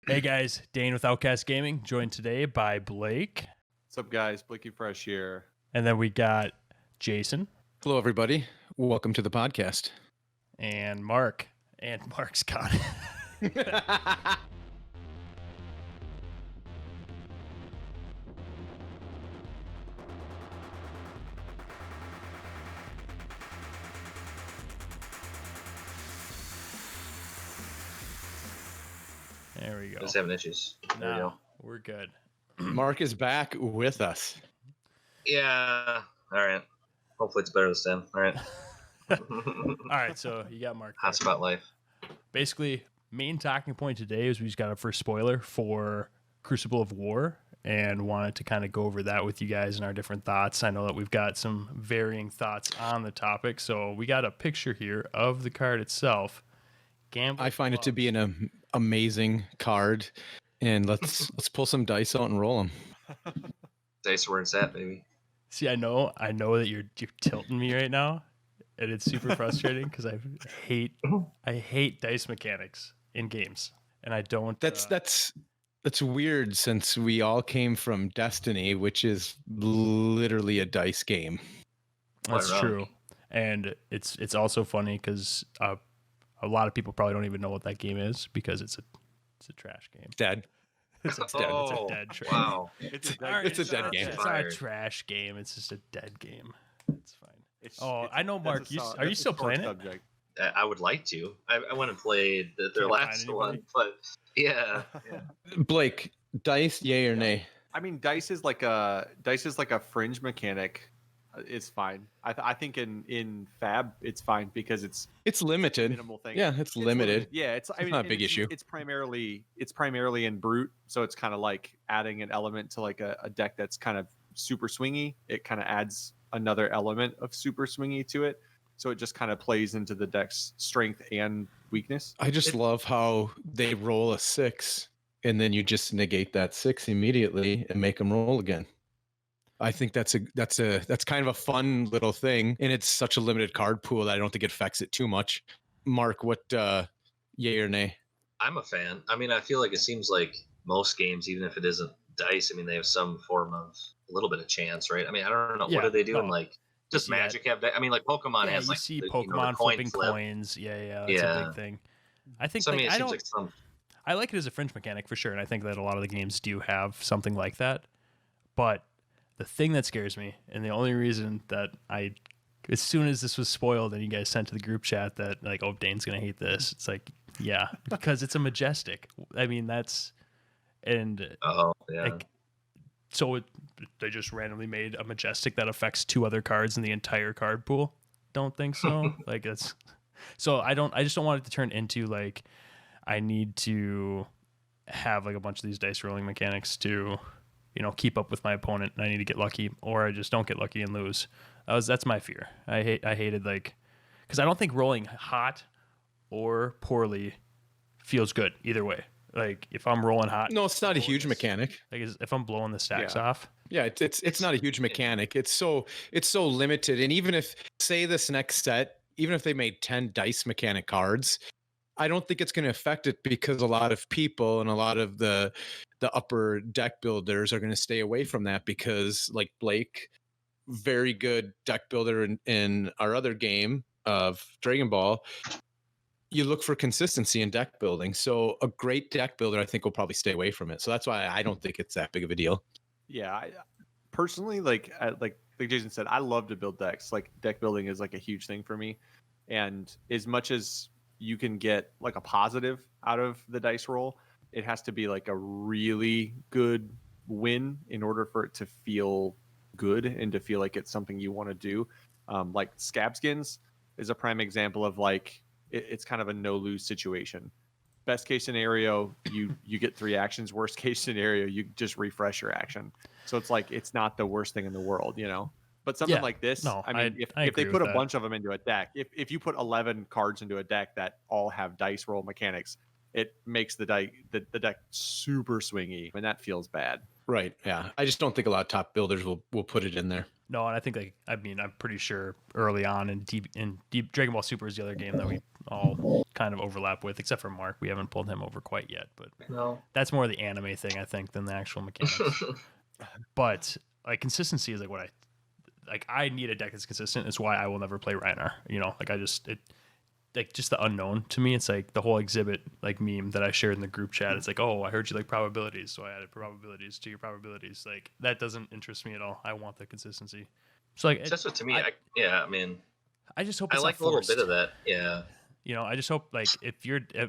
Hey guys, Dane with Outcast Gaming, joined today by Blake. What's up, guys? Blakey Fresh here. And then we got Jason. Hello, everybody. Welcome to the podcast. And Mark. And Mark's gone. There we go. Just having issues. There we go. We're good. Mark is back with us. Yeah. All right. Hopefully it's better this time. All right. All right, so you got Mark. Hot spot life. Basically, main talking point today is we just got a first spoiler for Crucible of War and wanted to kind of go over that with you guys and our different thoughts. I know that we've got some varying thoughts on the topic, so we got a picture here of the card itself. I find it to be an amazing card, and let's pull some dice out and roll them. Dice where it's at, baby. See, I know that you're tilting me right now, and it's super frustrating because I hate dice mechanics in games, and I don't. That's weird since we all came from Destiny, which is literally a dice game. That's true, and it's also funny because a lot of people probably don't even know what that game is because it's a trash game. Dead. It's a dead trash. Wow. It's a dead game. It's not a trash game. It's just a dead game. It's fine. I know, Mark. Are you still playing it? I would like to. I went and played their last one, but yeah. Blake, dice, yay or nay? I mean, dice is like a fringe mechanic. It's fine. I think in Fab it's fine because it's limited. Minimal thing. Yeah, it's limited. Yeah, it's not a big issue. It's primarily in brute, so it's kind of like adding an element to like a deck that's kind of super swingy. It kind of adds another element of super swingy to it, so it just kind of plays into the deck's strength and weakness. I just love how they roll a 6 and then you just negate that 6 immediately and make them roll again. I think that's kind of a fun little thing, and it's such a limited card pool that I don't think it affects it too much. Mark, what yay or nay? I'm a fan. I mean, I feel like it seems like most games, even if it isn't dice, I mean, they have some form of a little bit of chance, right? I mean, I don't know. What are they doing? Like, does Magic have that? I mean, like Pokemon has like you see Pokemon flipping coins. Yeah, that's a big thing. I think I like it as a fringe mechanic for sure, and I think that a lot of the games do have something like that. But the thing that scares me, and the only reason that as soon as this was spoiled and you guys sent to the group chat that like, oh, Dane's gonna hate this, it's like, yeah, because it's a majestic. I mean, so they just randomly made a majestic that affects 2 other cards in the entire card pool. Don't think so. Like so I just don't want it to turn into like I need to have like a bunch of these dice rolling mechanics to keep up with my opponent, and I need to get lucky, or I just don't get lucky and lose. That's my fear. I hated because I don't think rolling hot or poorly feels good either way. Like if I'm rolling hot, no, it's not a huge mechanic. Like if I'm blowing the stacks off, yeah, it's not a huge mechanic. It's so limited, and even if say this next set, even if they made 10 dice mechanic cards, I don't think it's going to affect it because a lot of people and a lot of the upper deck builders are going to stay away from that because, like Blake, very good deck builder in our other game of Dragon Ball, you look for consistency in deck building. So a great deck builder, I think, will probably stay away from it. So that's why I don't think it's that big of a deal. Yeah, I personally, like Jason said, I love to build decks. Like deck building is like a huge thing for me. And as much as you can get like a positive out of the dice roll, it has to be like a really good win in order for it to feel good and to feel like it's something you want to do. Like Scab Skins is a prime example of like it's kind of a no-lose situation. Best case scenario, you get 3 actions. Worst case scenario, you just refresh your action. So it's like it's not the worst thing in the world, But something like this, I mean, if they put a bunch of them into a deck, if you put 11 cards into a deck that all have dice roll mechanics, it makes the deck super swingy, and that feels bad. Right. Yeah. I just don't think a lot of top builders will put it in there. No, and I think I'm pretty sure early on in Deep Dragon Ball Super is the other game that we all kind of overlap with, except for Mark. We haven't pulled him over quite yet, but No. that's more the anime thing, I think, than the actual mechanics. But like consistency is like what I need a deck that's consistent. It's why I will never play Reinar. You know, like like just the unknown to me. It's like the whole exhibit like meme that I shared in the group chat. It's like, oh, I heard you like probabilities, so I added probabilities to your probabilities. Like that doesn't interest me at all. I want the consistency. So like That's what to me. I mean, I just hope I it's like not a little forced. bit of that. Yeah. You know, I just hope like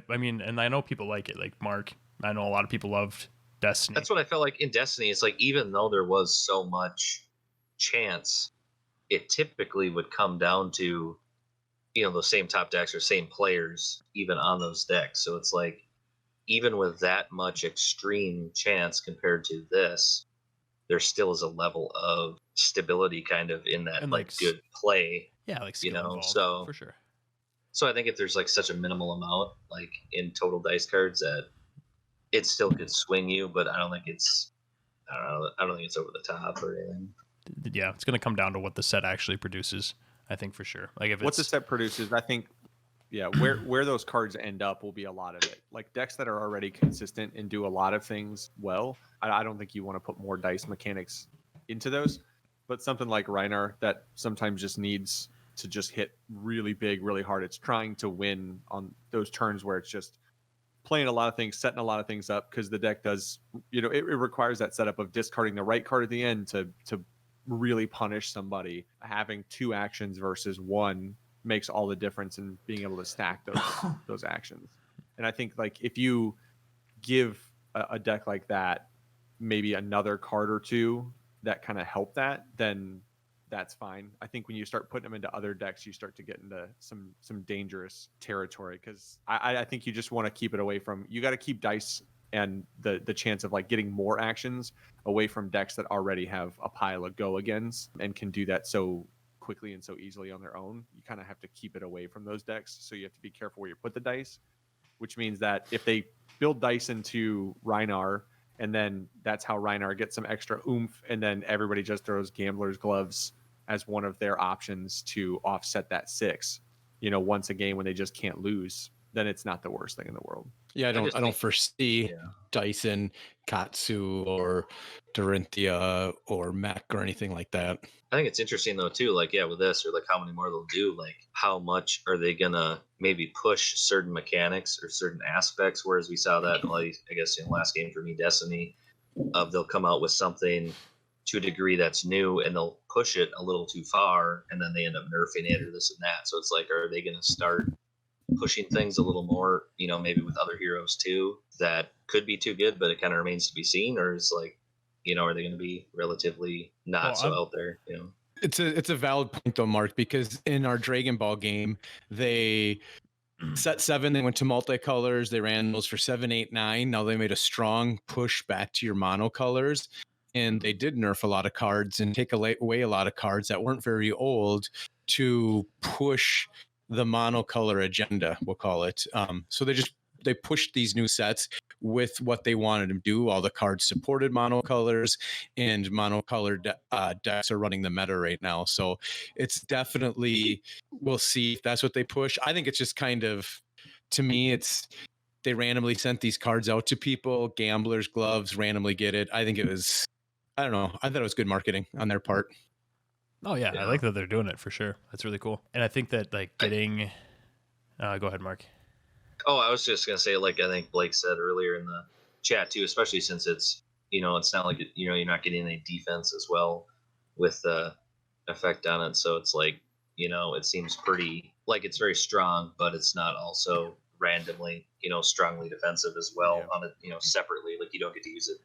I mean, and I know people like it. Like Mark, I know a lot of people loved Destiny. That's what I felt like in Destiny. It's like even though there was so much chance, it typically would come down to those same top decks or same players even on those decks. So it's like even with that much extreme chance compared to this, there still is a level of stability kind of in that And, like good play. Yeah, like skill involved, so for sure. So I think if there's like such a minimal amount like in total dice cards that it still could swing you, but I don't think it's over the top or anything. Yeah, it's going to come down to what the set actually produces, I think, for sure. Like if what the set produces, I think, yeah, where those cards end up will be a lot of it. Like decks that are already consistent and do a lot of things well, I don't think you want to put more dice mechanics into those. But something like Reinar that sometimes just needs to just hit really big, really hard. It's trying to win on those turns where it's just playing a lot of things, setting a lot of things up, because the deck does, it requires that setup of discarding the right card at the end to really punish somebody. Having 2 actions versus 1 makes all the difference in being able to stack those actions. And I think like if you give a deck like that maybe another card or 2 that kind of help that, then that's fine. I think when you start putting them into other decks, you start to get into some dangerous territory, because I think you just want to keep it away from, you got to keep dice and the chance of like getting more actions away from decks that already have a pile of go agains and can do that so quickly and so easily on their own. You kind of have to keep it away from those decks, so you have to be careful where you put the dice, which means that if they build dice into Reinar, and then that's how Reinar gets some extra oomph, and then everybody just throws Gambler's Gloves as one of their options to offset that 6, once a game when they just can't lose, then it's not the worst thing in the world. Yeah, I don't foresee Dyson, Katsu, or Dorinthia, or Mech, or anything like that. I think it's interesting though too, like with this, or like how many more they'll do, like how much are they gonna maybe push certain mechanics or certain aspects, whereas we saw that like I guess in last game for me, Destiny, they'll come out with something to a degree that's new and they'll push it a little too far and then they end up nerfing it or this and that. So it's like, are they gonna start pushing things a little more, maybe with other heroes too, that could be too good, but it kind of remains to be seen? Or is like, are they going to be relatively not out there? It's a valid point though, Mark, because in our Dragon Ball game, they set 7, they went to multicolors, they ran those for 7, 8, 9. Now they made a strong push back to your monocolors, and they did nerf a lot of cards and take away a lot of cards that weren't very old to push the monocolor agenda, we'll call it. So they pushed these new sets with what they wanted to do. All the cards supported monocolors, and monocolor decks are running the meta right now. So it's definitely, we'll see if that's what they push. I think it's just kind of, to me, it's, they randomly sent these cards out to people. Gambler's Gloves randomly get it. I think it was, I don't know, I thought it was good marketing on their part. Oh yeah, I like that they're doing it for sure. That's really cool. And I think that like getting go ahead, Mark. Oh, I was just gonna say, like I think Blake said earlier in the chat too, especially since it's it's not like you're not getting any defense as well with the effect on it. So it's like it seems pretty like it's very strong, but it's not also randomly strongly defensive as well on it separately. Like you don't get to use it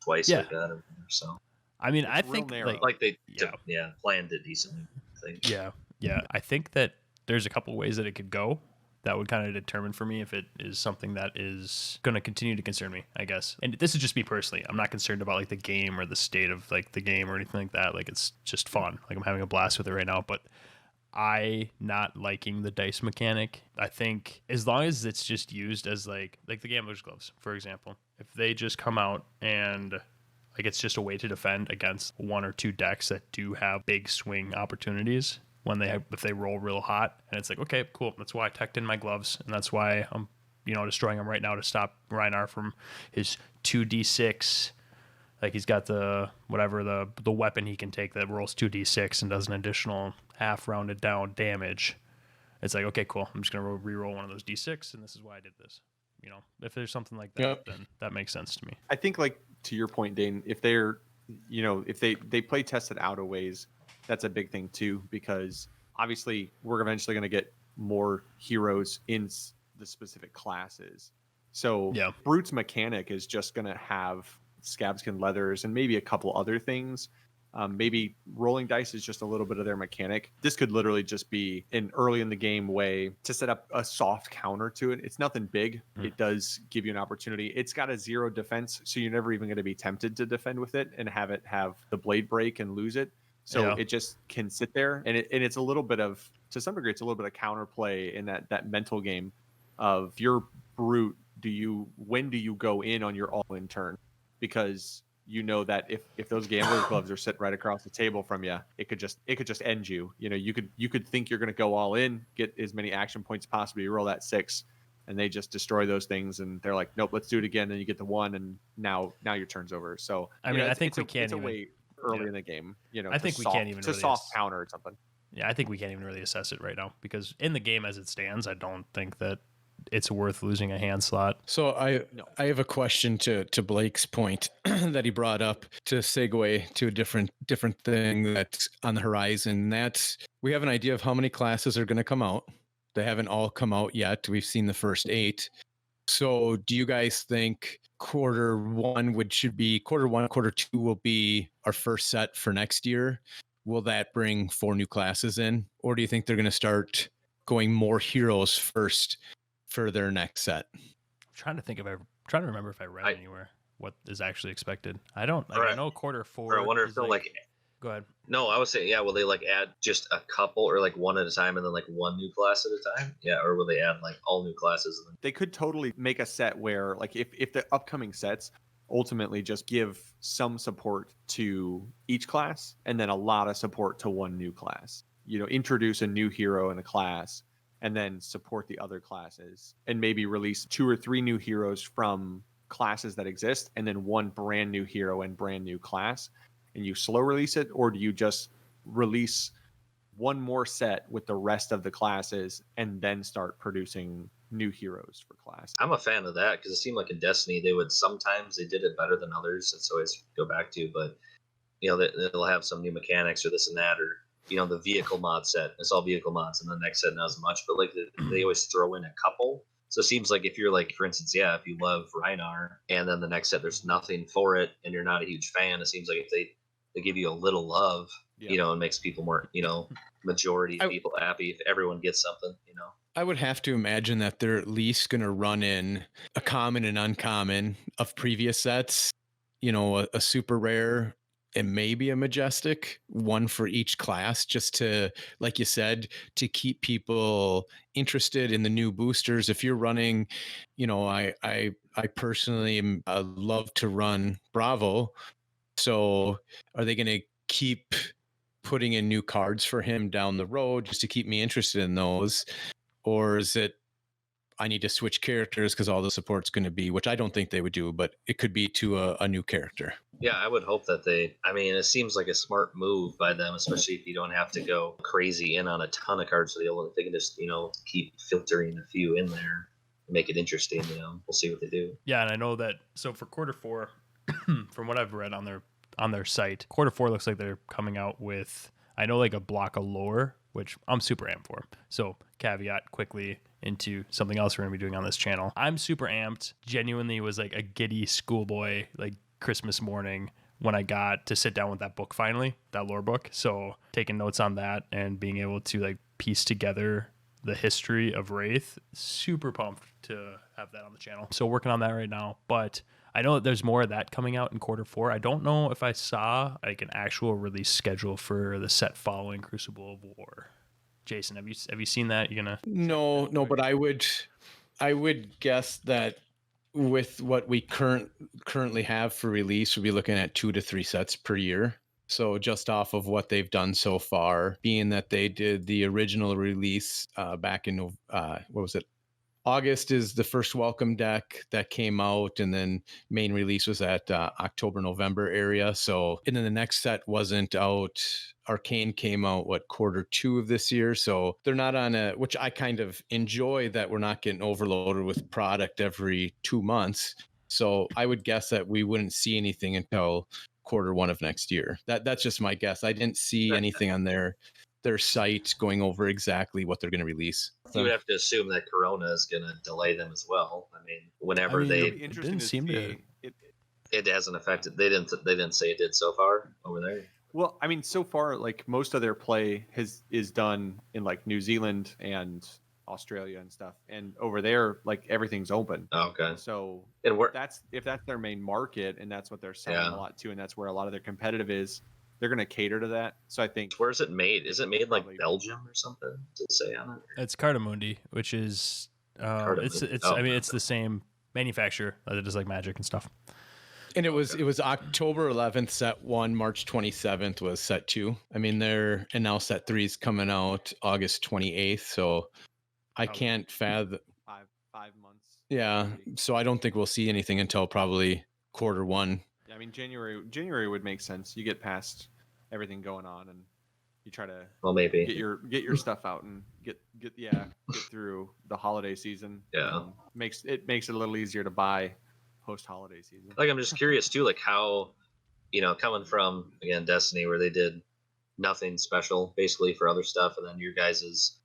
twice like that. So I mean, it's I think like they planned it decently. I think. Yeah. I think that there's a couple ways that it could go that would kind of determine for me if it is something that is going to continue to concern me, I guess. And this would just be personally. I'm not concerned about like the game or the state of like the game or anything like that. Like it's just fun. Like I'm having a blast with it right now. But I not liking the dice mechanic. I think as long as it's just used as like the Gambler's Gloves, for example, if they just come out and like it's just a way to defend against 1 or 2 decks that do have big swing opportunities, when if they roll real hot, and it's like, okay, cool. That's why I teched in my gloves, and that's why I'm destroying him right now to stop Reinar from his 2d6. Like he's got the weapon he can take that rolls 2d6 and does an additional half rounded down damage. It's like, okay, cool. I'm just gonna re-roll one of those d6, and this is why I did this. If there's something like that, then that makes sense to me. I think, like, to your point, Dane, if they're, if they play tested out of ways, that's a big thing too, because obviously we're eventually going to get more heroes in the specific classes. So Brute's mechanic is just going to have scabskin leathers and maybe a couple other things. Maybe rolling dice is just a little bit of their mechanic. This could literally just be an early in the game way to set up a soft counter to it. It's nothing big. It does give you an opportunity. It's got a 0 defense, so you're never even going to be tempted to defend with it and have it have the blade break and lose it. So it just can sit there, and it's a little bit of, to some degree, it's a little bit of counterplay in that mental game of your Brute. When do you go in on your all-in turn? Because you know that if those gambler's gloves are sitting right across the table from you, it could just end you. You could think you're going to go all in, get as many action points possible. You roll that 6, and they just destroy those things, and they're like, nope, let's do it again. And you get the 1, and now your turn's over. So I mean, I think we can't it's even a way early in the game. I think we can't even to really soft counter or something. Yeah, I think we can't even really assess it right now, because in the game as it stands, I don't think that it's worth losing a hand slot. So I have a question to Blake's point that he brought up, to segue to a different thing that's on the horizon. That's, we have an idea of how many classes are going to come out. They haven't all come out yet. We've seen the first 8. So do you guys think quarter 1, quarter 2 will be our first set for next year? Will that bring 4 new classes in? Or do you think they're going to start going more heroes first for their next set? I'm trying to remember if I read anywhere what is actually expected. I don't. I know quarter 4. Or I wonder if they'll Go ahead. No, I would say, will they add just a couple, or one at a time, and then one new class at a time? Yeah, or will they add all new classes? And then... They could totally make a set where, if the upcoming sets ultimately just give some support to each class and then a lot of support to one new class. Introduce a new hero in a class and then support the other classes, and maybe release 2 or 3 new heroes from classes that exist, and then 1 brand new hero and brand new class. And you slow release it, or do you just release 1 more set with the rest of the classes and then start producing new heroes for classes? I'm a fan of that, because it seemed like in Destiny sometimes they did it better than others. That's always go back to, but they'll have some new mechanics or this and that, or the vehicle mod set. It's all vehicle mods, and the next set not as much, but they always throw in a couple. So it seems like if you're for instance, if you love Reinar, and then the next set there's nothing for it, and you're not a huge fan, it seems like if they give you a little love, it makes people more, majority of people happy if everyone gets something, I would have to imagine that they're at least going to run in a common and uncommon of previous sets, a super rare and maybe a majestic, 1 for each class, just to, like you said, to keep people interested in the new boosters. If you're running, I personally love to run Bravo. So are they going to keep putting in new cards for him down the road just to keep me interested in those? Or is it, I need to switch characters because all the support's going to be, which I don't think they would do, but it could be to a new character. Yeah, I would hope that it seems like a smart move by them, especially if you don't have to go crazy in on a ton of cards. So they can just, keep filtering a few in there and make it interesting. We'll see what they do. Yeah, and I know that, so for quarter 4, from what I've read on their site, quarter 4 looks like they're coming out with, I know, a block of lore, which I'm super amped for. So caveat quickly into something else we're going to be doing on this channel. I'm super amped. Genuinely was a giddy schoolboy, Christmas morning when I got to sit down with that book finally, that lore book. So taking notes on that and being able to piece together the history of Wraith, super pumped to have that on the channel. So working on that right now, but I know that there's more of that coming out in quarter 4. I don't know if I saw an actual release schedule for the set following Crucible of War. Jason, have you seen that? You gonna? No, but I would guess that with what we currently have for release, we'll be looking at 2 to 3 sets per year. So just off of what they've done so far, being that they did the original release back in, what was it? August is the first welcome deck that came out, and then main release was at October, November area. So, and then the next set wasn't out. Arcane came out, Q2 of this year. So they're not on which I kind of enjoy, that we're not getting overloaded with product every 2 months. So I would guess that we wouldn't see anything until Q1 of next year. That's just my guess. I didn't see anything on their site going over exactly what they're going to release. You would have to assume that Corona is going to delay them as well. I mean, whenever It'll be It interesting didn't to seem to- see. it hasn't affected. They didn't say it did so far over there. Well, I mean, so far, like most of their play is done in like New Zealand and Australia and stuff, and over there, like everything's open. Oh, okay. So And where if that's their main market and that's what they're selling Yeah. a lot to, and that's where a lot of their competitive is, they're going to cater to that. So I think where is it made? Is it made like Probably- Belgium or something? Does it say on it? It's Cardamundi, which is it's Cardamundi. I mean, it's the same manufacturer that does like Magic and stuff. And it was October 11th, set 1, March 27th was set 2. I mean, and now set 3 is coming out August 28th. So I Probably. can't fathom. 5 months. Yeah. maybe. So I don't think we'll see anything until probably Q1. Yeah, I mean January would make sense. You get past everything going on and you try to Well, maybe. get your stuff out and get through the holiday season. Yeah. Makes it a little easier to buy post holiday season. Like, I'm just curious too, like how, coming from again Destiny, where they did nothing special basically for other stuff, and then your guys's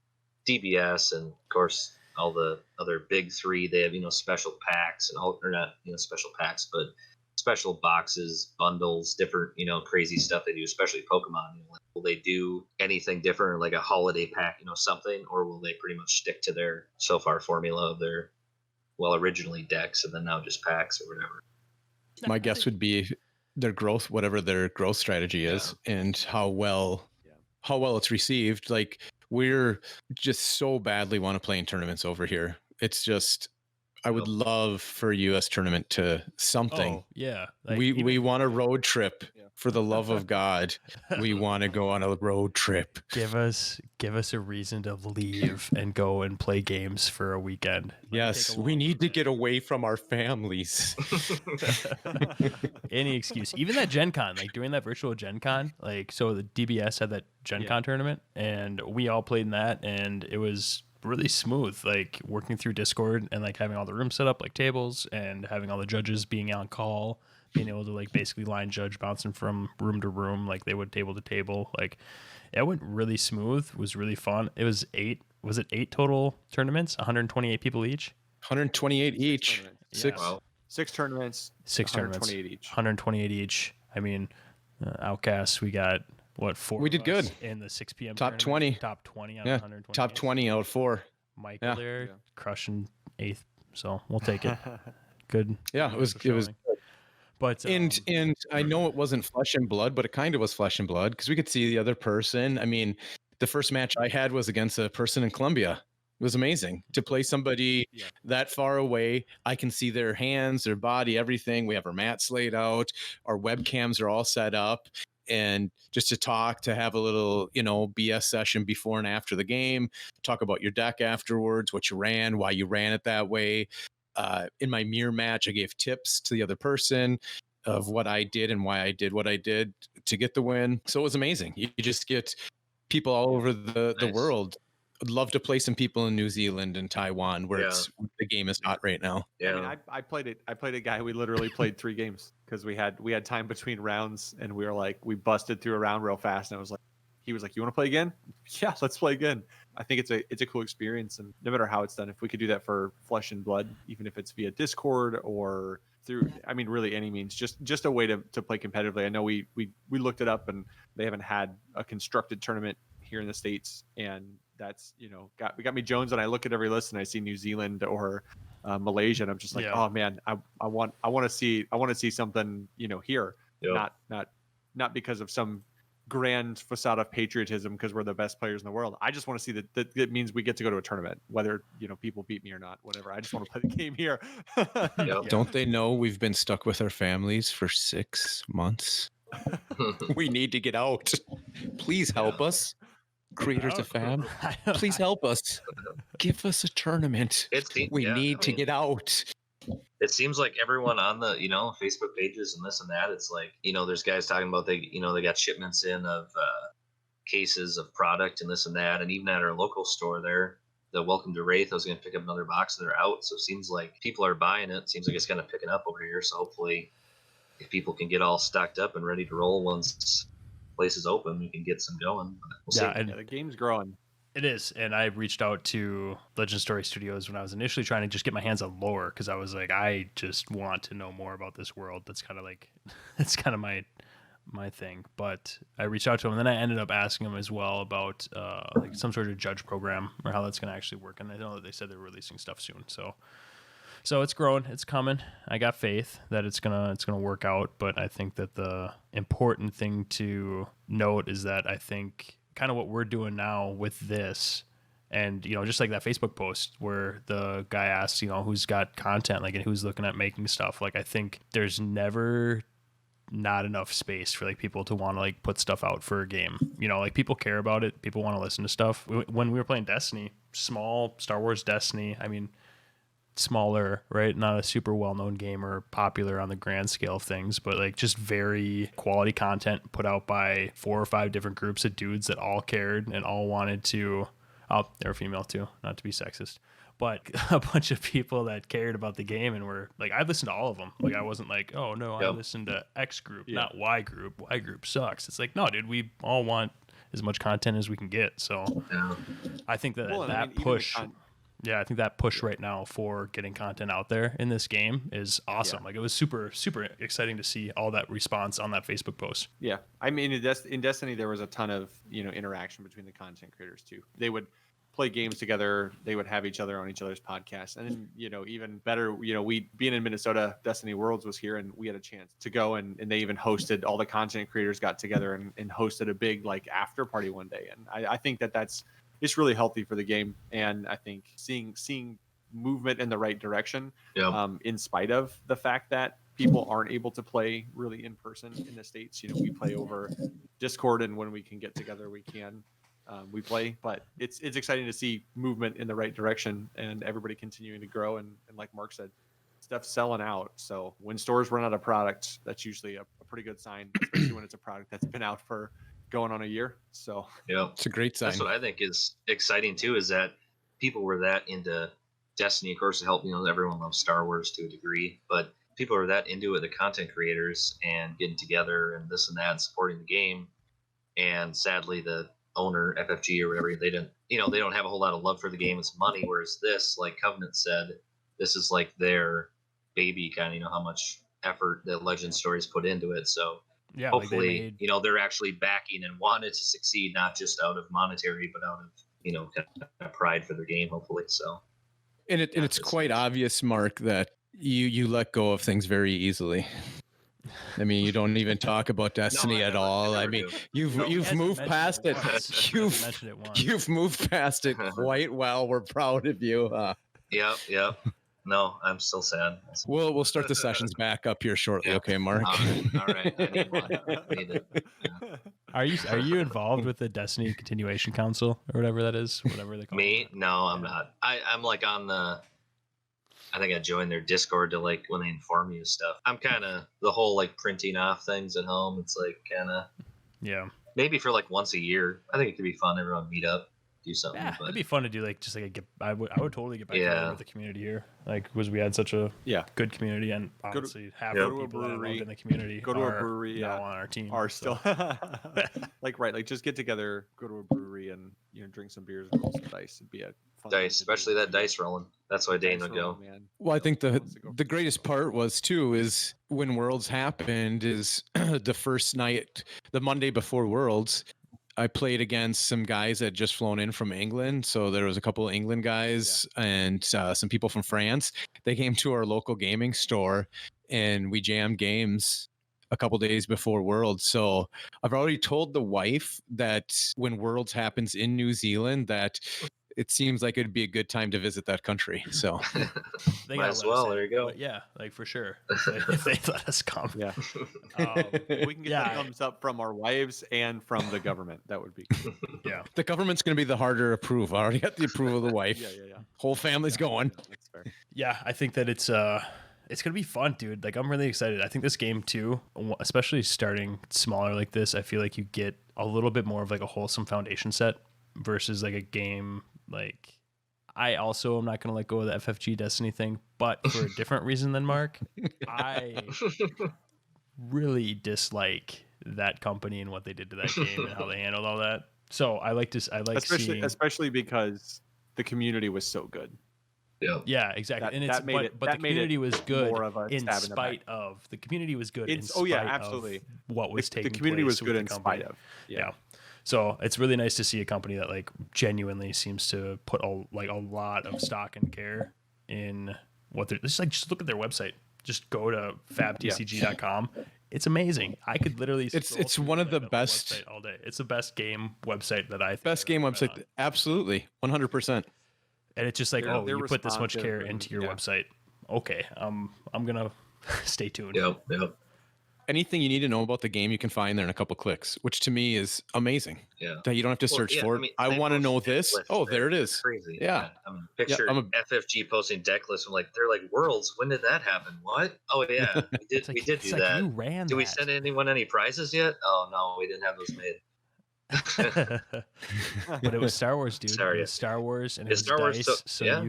DBS, and of course all the other big three, they have special packs and all, or not special packs, but special boxes, bundles, different crazy stuff they do, especially Pokemon. Like, will they do anything different, like a holiday pack, something, or will they pretty much stick to their so far formula of their originally decks and then now just packs or whatever? My guess would be their growth, whatever their growth strategy is, and how well it's received. Like, we're just so badly want to play in tournaments over here. It's just, I would love for a U.S. tournament to something. Oh, yeah. Like, we want a road trip. Yeah. For the love of God, we want to go on a road trip. give us a reason to leave and go and play games for a weekend. Like, Yes, take a we long need to trip. get away from our families. Any excuse. Even that Gen Con, like doing that virtual Gen Con, like, so the DBS had that Gen Yeah. Con tournament and we all played in that, and it was really smooth, like working through Discord and like having all the rooms set up, like tables, and having all the judges being on call, being able to like basically line judge, bouncing from room to room like they would table to table. Like, it went really smooth. It was really fun. It was 8 total tournaments, 128 people each? 128 each. tournaments. Six. Wow. 6 tournaments. 6 tournaments, 128 each. 128 each. I mean, Outcast, we got what, 4? We of did us good. in the 6 p.m. Top tournament? 20. Top 20 out Yeah, of 120. Top 20 out of 4. Michael Yeah. there Yeah. crushing 8th, so we'll take it. Good. Yeah, it was showing. But and I know it wasn't Flesh and Blood, but it kind of was Flesh and Blood because we could see the other person. I mean, the first match I had was against a person in Colombia. It was amazing to play somebody Yeah. that far away. I can see their hands, their body, everything. We have our mats laid out. Our webcams are all set up. And just to talk, to have a little, BS session before and after the game, talk about your deck afterwards, what you ran, why you ran it that way. In my mirror match, I gave tips to the other person of what I did and why I did what I did to get the win. So it was amazing. You just get people all over the Nice. world. I'd love to play some people in New Zealand and Taiwan where the game is hot right now. Yeah. I mean, I played a guy. We literally played 3 games because we had time between rounds, and we were like, we busted through a round real fast, and he was like, "You want to play again?" Yeah, let's play again. I think it's a cool experience, and no matter how it's done, if we could do that for Flesh and Blood, even if it's via Discord or through, I mean, really any means, just a way to play competitively. I know we looked it up, and they haven't had a constructed tournament here in the States, and that's got me Jones, and I look at every list and I see New Zealand or Malaysia, and I'm just like, Yeah. oh man, I want to see something here, Yep. not because of some grand facade of patriotism because we're the best players in the world. I just want to see that it means we get to go to a tournament, whether people beat me or not, whatever. I just want to play the game here. Yep. Don't they know we've been stuck with our families for 6 months? We need to get out. Please help us. Creators of Fab, please help us. Give us a tournament. We need to get out. It seems like everyone on the Facebook pages and this and that, it's like there's guys talking about they got shipments in of cases of product and this and that, and even at our local store there, the Welcome to Wraith, I was going to pick up another box and they're out. So it seems like people are buying it. Seems like it's kind of picking up over here. So hopefully, if people can get all stocked up and ready to roll once places open, we can get some going. We'll see. Yeah, the game's growing. It is, and I reached out to Legend Story Studios when I was initially trying to just get my hands on lore, because I was like, I just want to know more about this world. That's kind of like, that's kind of my thing. But I reached out to him, and then I ended up asking him as well about like some sort of judge program or how that's going to actually work. And I know that they said they're releasing stuff soon, so it's growing, it's coming. I got faith that it's gonna work out. But I think that the important thing to note is that I think kind of what we're doing now with this, and just like that Facebook post where the guy asks who's got content, like, and who's looking at making stuff, like, I think there's never not enough space for like people to want to like put stuff out for a game. Like, people care about it, people want to listen to stuff. When we were playing Destiny, small Star Wars Destiny, I mean, smaller, right? Not a super well-known game or popular on the grand scale of things, but like just very quality content put out by 4 or 5 different groups of dudes that all cared and all wanted to, they're female too, not to be sexist, but a bunch of people that cared about the game and were like, I listened to all of them. Like, I wasn't like, oh no, I listened to X group, not Y group. Y group sucks. It's like, no, dude, we all want as much content as we can get. So I think that push... Yeah, I think that push right now for getting content out there in this game is awesome. Like, it was super, super exciting to see all that response on that Facebook post. Yeah. I mean, in Destiny, there was a ton of, interaction between the content creators too. They would play games together. They would have each other on each other's podcasts. And then, even better, we being in Minnesota, Destiny Worlds was here, and we had a chance to go, and they even hosted, all the content creators got together and hosted a big like after party one day. And I think it's really healthy for the game, and I think seeing movement in the right direction, in spite of the fact that people aren't able to play really in person in the States. We play over Discord, and when we can get together, we play. But it's exciting to see movement in the right direction and everybody continuing to grow. And like Mark said, stuff's selling out. So when stores run out of product, that's usually a pretty good sign, especially when it's a product that's been out for going on a year. So yeah, it's a great sign. That's what I think is exciting too, is that people were that into Destiny. Of course, to help, everyone loves Star Wars to a degree, but people are that into it, the content creators, and getting together and this and that and supporting the game. And sadly, the owner, FFG or whatever, they don't have a whole lot of love for the game. It's money. Whereas this, like Covenant said, this is like their baby, kind of, how much effort that Legend Stories put into it. So yeah, hopefully, they're actually backing and wanted to succeed, not just out of monetary, but out of, kind of pride for their game, hopefully. So, and it's quite obvious, Mark, that you let go of things very easily. I mean, you don't even talk about Destiny at all. I mean, you've moved past it. You've moved past it quite well. We're proud of you. Yep. No, I'm still sad. We'll start the sessions back up here shortly. Yeah. Okay, Mark. All right. I need one. Yeah. Are you involved with the Destiny Continuation Council or whatever that is? Whatever they call it. No, I'm not. I'm like on the. I think I joined their Discord to like when they inform you of stuff. I'm kind of the whole like printing off things at home. It's like kind of maybe for like once a year. I think it could be fun. Everyone meet up. Do something. Yeah, it'd be fun to do I would totally get back together with the community here. Like, because we had such a good community, and obviously half the people that I loved in the community go to a brewery now on our team are still like just get together, go to a brewery, and drink some beers and roll some dice. It'd be a fun dice, especially that dice rolling. That's why Dane would go. Man. Well, I think the greatest part was too is when Worlds happened is the first night, the Monday before Worlds. I played against some guys that had just flown in from England. So there was a couple of England guys and some people from France. They came to our local gaming store and we jammed games a couple days before Worlds. So I've already told the wife that when Worlds happens in New Zealand, that it seems like it'd be a good time to visit that country. So They Might gotta as let us well. in, There you go. but yeah, like for sure, if they let us come. Yeah. Um, If we can get Yeah. the thumbs up from our wives and from the government, that would be good. yeah. the government's going to be the harder approve. I already got the approval of the wife. Yeah. Whole family's going. Yeah, that's fair. Yeah, I think that it's gonna be fun, dude. Like I'm really excited. I think this game too, especially starting smaller like this, I feel like you get a little bit more of like a wholesome foundation set versus like a game like. I also am not going to let go of the FFG Destiny thing, but for a different reason than Mark. I really dislike that company and what they did to that game and how they handled all that. So I like especially because the community was so good. Yeah. Yeah, exactly. That made but the community was good more of a in stab in the spite of the community was good. Absolutely. Of what was taking The community place was good with in the company. spite of. Yeah. So it's really nice to see a company that like genuinely seems to put a lot of stock and care in what they're just look at their website. Just go to fabtcg.com. It's amazing. I could literally It's one of the that best website all day. It's the best game website that I think best I've game ever been website. on. Absolutely. 100%. And it's just like, They're you put this much responsive care and- into your yeah. website. Okay, I'm gonna stay tuned. Yep. Anything you need to know about the game, you can find there in a couple clicks, which to me is amazing. Yeah. That you don't have to search for it. I they want to post know deck this. lists. Oh, there it They're is. Crazy. Yeah. I mean, picture I'm a- FFG posting deck lists. I'm like, they're like worlds. When did that happen? What? Oh yeah, we did. It's like, we did it's do like that. you ran Did we that. send anyone any prizes yet? Oh no, we didn't have those made. But it was Star Wars, dude. Sorry. It was Star Wars, and it It's was Star Wars, dice. so- yeah.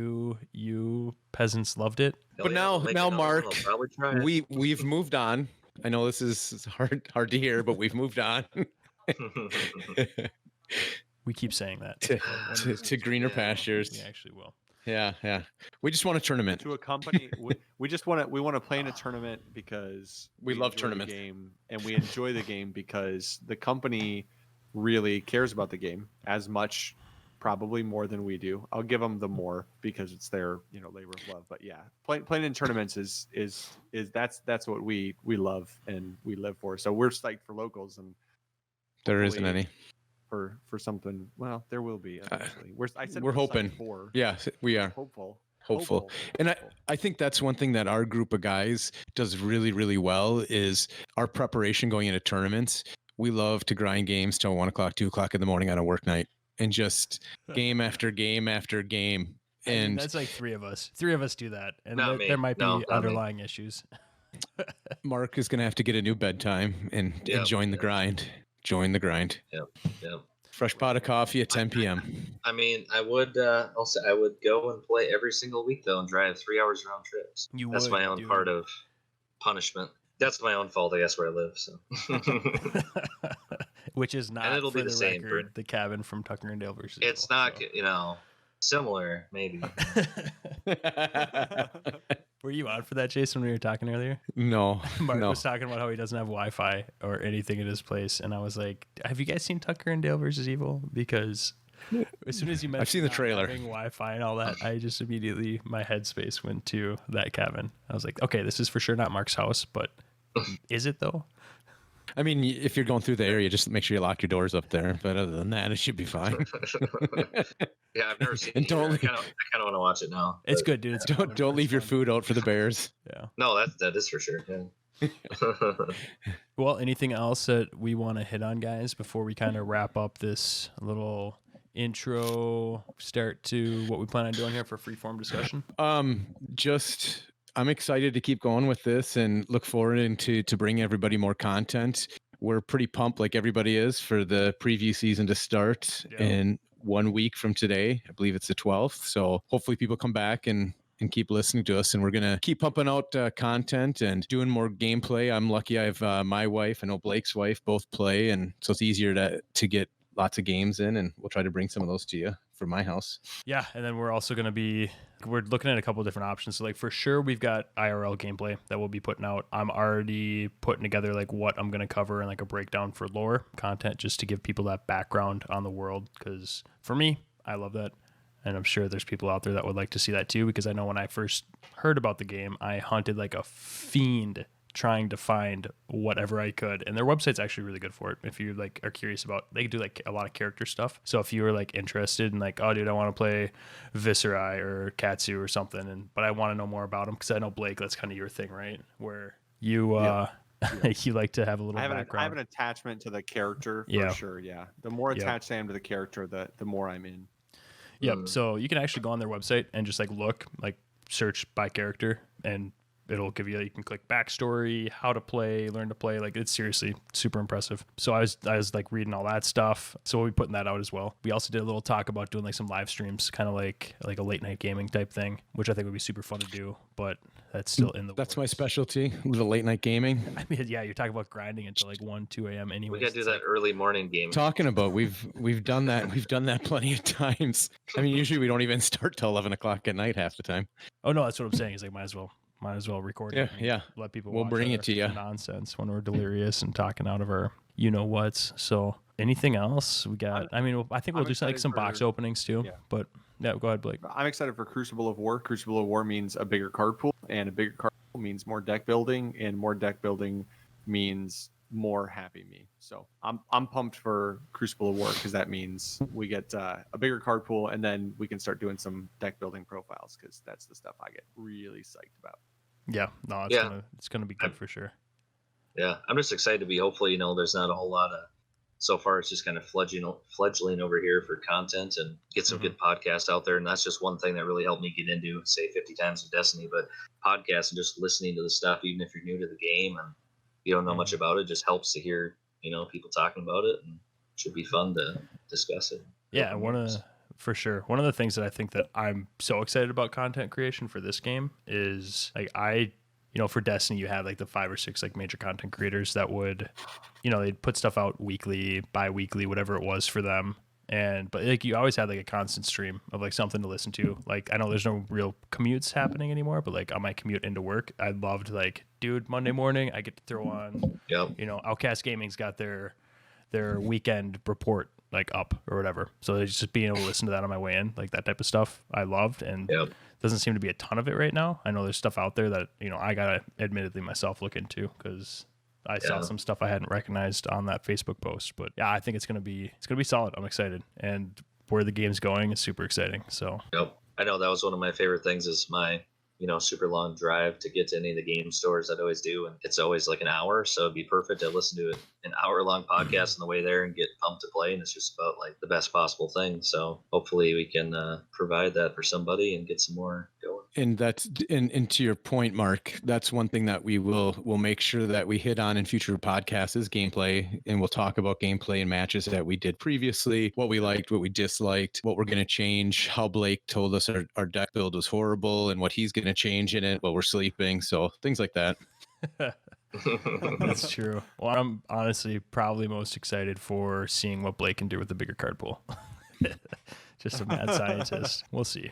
You peasants loved it. Hell But yeah, now- we'll make now, another one. Mark, I'll probably try it. we've moved on. I know this is hard to hear, but we've moved on We keep saying that. to, But when to, it is to greener Yeah. pastures. we actually will. Yeah. We just want a tournament. To a company, we just want to play in a tournament because We love enjoy tournaments. the game, and we enjoy the game because the company really cares about the game as much, probably more than we do. I'll give them the more because it's their labor of love. But yeah, playing in tournaments is that's what we love and we live for. So we're psyched for locals and There isn't hopefully any. for something. Well, there will be eventually. We're we're psyched hoping. for. Yeah, we are. Hopeful. And I think that's one thing that our group of guys does really, really well is our preparation going into tournaments. We love to grind games till 1 o'clock, 2 o'clock in the morning on a work night and just game after game after game. I mean, And that's like three of us. Three of us do that, and Not me. there might be No, not me. underlying issues. Mark is going to have to get a new bedtime and join the grind. Join the grind. Yep. Fresh pot of coffee at 10 p.m. I mean, I would also I would go and play every single week though, and drive 3 hours round trips. You That's would, my own dude. part of punishment. That's my own fault, I guess, where I live. So Which is not, it'll for be the same for- record, the cabin from Tucker and Dale versus. it's Evil, not, so. similar maybe. Were you on for that, Jason, when we were talking earlier? No, Mark no. was talking about how he doesn't have Wi-Fi or anything in his place, and I was like, "Have you guys seen Tucker and Dale versus Evil?" Because as soon as you mentioned seen the not trailer. having Wi-Fi and all that, I just immediately my headspace went to that cabin. I was like, "Okay, this is for sure not Mark's house, but is it though?" I mean, if you're going through the area, just make sure you lock your doors up there. But other than that, it should be fine. Yeah, I've never seen And it either. don't I kind of want to watch it now. It's but- good, dude. It's Don't leave your food out for the bears. Yeah. No, that is for sure. Yeah. Well, anything else that we want to hit on, guys, before we kind of wrap up this little intro, start to what we plan on doing here for freeform discussion? Just I'm excited to keep going with this and look forward to bring everybody more content. We're pretty pumped, like everybody is, for the preview season to start in 1 week from today. I believe it's the 12th. So hopefully people come back and keep listening to us. And we're going to keep pumping out content and doing more gameplay. I'm lucky I have my wife, I know Blake's wife, both play. And so it's easier to get lots of games in. And we'll try to bring some of those to you for my house. Yeah, and then we're also going to we're looking at a couple of different options. So like for sure we've got IRL gameplay that we'll be putting out. I'm already putting together like what I'm going to cover and like a breakdown for lore content just to give people that background on the world, because for me, I love that. And I'm sure there's people out there that would like to see that too, because I know when I first heard about the game, I hunted like a fiend trying to find whatever I could, and their website's actually really good for it. If you like are curious about, they do like a lot of character stuff. So if you were like interested in like, oh dude, I want to play Viserai or Katsu or something, but I want to know more about them because I know Blake, that's kind of your thing, right? Where you you like to have a little background. I have an attachment to the character for sure. Yeah, the more attached I am to the character, the more I'm in. Yep. So you can actually go on their website and just like look, like search by character, and it'll give you can click backstory, how to play, learn to play. Like it's seriously super impressive. So I was like reading all that stuff. So we'll be putting that out as well. We also did a little talk about doing like some live streams, kind of like a late night gaming type thing, which I think would be super fun to do, but that's still in the That's works. my specialty, the late night gaming. I mean, yeah, you're talking about grinding until like 1, 2 a.m. anyway. We gotta do that early morning game. Talking about we've done that. We've done that plenty of times. I mean, usually we don't even start till 11 o'clock at night half the time. Oh no, that's what I'm saying. Is like might as well record it. Yeah. Let people. We'll watch bring our it to you. Nonsense when we're delirious and talking out of our whats. So anything else we got? I mean, I think we'll do like some box openings too. Yeah. But yeah, go ahead, Blake. I'm excited for Crucible of War. Crucible of War means a bigger card pool, and a bigger card pool means more deck building, and more deck building means more happy me. So I'm pumped for Crucible of War because that means we get a bigger card pool, and then we can start doing some deck building profiles because that's the stuff I get really psyched about. Yeah, no, it's gonna be good for sure. Yeah, I'm just excited to be. Hopefully, there's not a whole lot of. So far, it's just kind of fledgling over here for content and get some good podcasts out there. And that's just one thing that really helped me get into, say, 50 times in Destiny. But podcasts and just listening to the stuff, even if you're new to the game and you don't know much about it, just helps to hear, people talking about it, and it should be fun to discuss it. Yeah, for sure. One of the things that I think that I'm so excited about content creation for this game is like for Destiny, you had like the 5 or 6 like major content creators that would, they'd put stuff out weekly, bi-weekly, whatever it was for them. But like you always had like a constant stream of like something to listen to. Like I know there's no real commutes happening anymore, but like on my commute into work, I loved like, dude, Monday morning I get to throw on, Outcast Gaming's got their weekend report like up or whatever. So just being able to listen to that on my way in, like that type of stuff I loved. And doesn't seem to be a ton of it right now. I know there's stuff out there that, I gotta admittedly myself look into because I saw some stuff I hadn't recognized on that Facebook post. But yeah, I think it's gonna be solid. I'm excited. And where the game's going is super exciting. So I know that was one of my favorite things is my super long drive to get to any of the game stores I'd always do. And it's always like an hour. So it'd be perfect to listen to an hour-long podcast on the way there and get pumped to play. And it's just about like the best possible thing. So hopefully we can provide that for somebody and get some more going. And and to your point, Mark, that's one thing that we'll make sure that we hit on in future podcasts is gameplay. And we'll talk about gameplay and matches that we did previously, what we liked, what we disliked, what we're going to change, how Blake told us our deck build was horrible and what he's going to change in it while we're sleeping. So things like that. That's true. Well, I'm honestly probably most excited for seeing what Blake can do with the bigger card pool. Just a mad scientist. We'll see.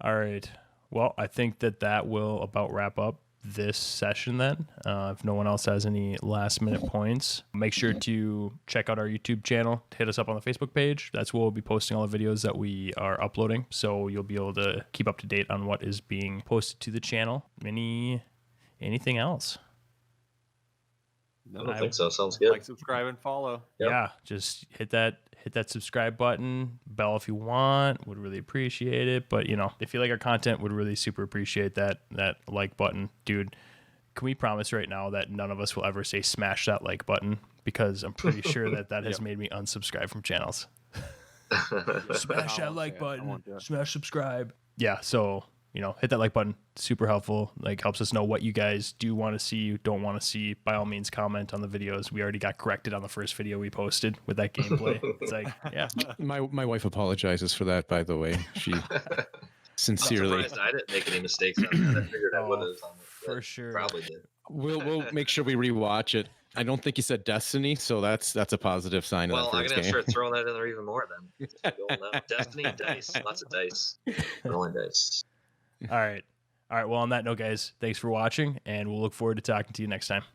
All right. Well, I think that will about wrap up this session then. If no one else has any last minute points, make sure to check out our YouTube channel. Hit us up on the Facebook page. That's where we'll be posting all the videos that we are uploading. So you'll be able to keep up to date on what is being posted to the channel. Anything else? No, I don't think so. Sounds good. Like, subscribe, and follow. Yep. Yeah, just hit that subscribe button, bell if you want. Would really appreciate it. But if you like our content, would really super appreciate that like button, dude. Can we promise right now that none of us will ever say smash that like button? Because I'm pretty sure that has made me unsubscribe from channels. Smash that like button. Smash subscribe. Yeah. So. Hit that like button. Super helpful. Like helps us know what you guys do want to see, don't want to see. By all means, comment on the videos. We already got corrected on the first video we posted with that gameplay. It's like, yeah. My wife apologizes for that, by the way. She sincerely. I'm surprised I didn't make any mistakes on that. I figured I would have. For sure. Probably did. We'll make sure we rewatch it. I don't think you said Destiny, so that's a positive sign. Well, I'm gonna start throwing that in there even more then. Destiny, dice, lots of dice, rolling dice. All right. Well, on that note, guys, thanks for watching, and we'll look forward to talking to you next time.